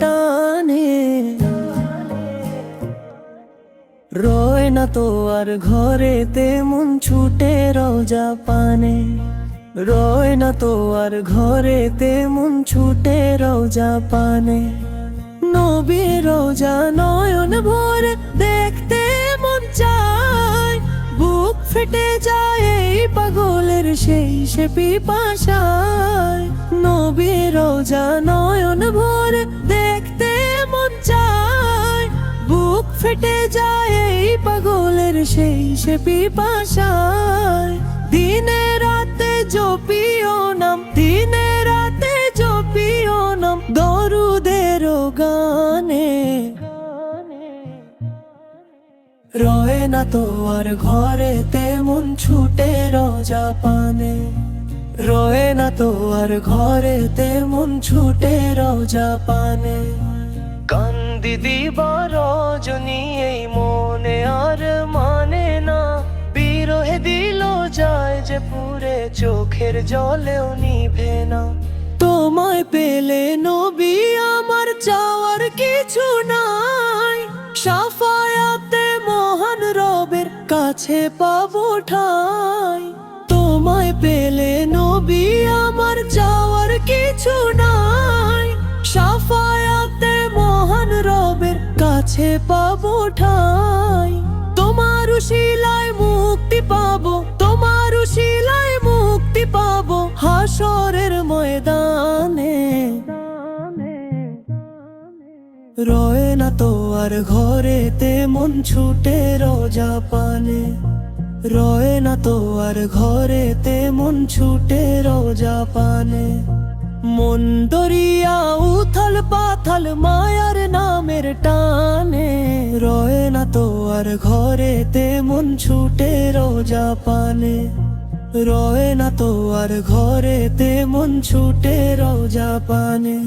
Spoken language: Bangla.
টানে। রয় না তো আর ঘরেতে মন ছুটে রোজা পানে। রয় না তো আর ঘরেতে মন ছুটে রোজা পানে। নবীর রোজা নয়ন ভরে দেখতে মন চায়, বুক ফেটে যায় এই পাগলের সেই সে পিপাসায়। নবীর রোজা নয়ন ভরে দেখতে মন চায়, বুক ফেটে যায় এই পাগলের সেই সে পিপাসায়। দিনে রাতে জপিও নাম, দিনে রাতে জপিও নাম দরুদের গানে। রয় না তো আর ঘরেতে মন ছুটে রোজা পানে। রয় না তো আর ঘরেতে মন ছুটে রোজা পানে। কান্দি দিবা রজনী এই মনে আর মানে না, বিরহে দিল যায় যে পুরে চোখের জলেও নিভে না। তোমায় পেলে নবী আমার চাওয়ার কিছু নাই, শাফায়াতে মহান রবের কাছে পাবো ঠাই। তোমায় পেলে নবী আমার চাওয়ার কিছু নাই, শাফায়াতে মহান রবের কাছে পাবো ঠাই। তোমার উশিলায় মুক্তি পাবো, তোমার উশিলায় মুক্তি পাবো হাসরের ময়দানে। রয় না তো আর ঘরেতে মন ছুটে রোজা পানে। রয় না তো আর ঘরেতে মন ছুটে রোজা পানে। মন দরিয়া উথাল পাথাল মায়ার নামের টানে। রয় না তো আর ঘরেতে মন ছুটে রোজা পানে। রয় না তো আর ঘরেতে মন ছুটে রোজা পানে।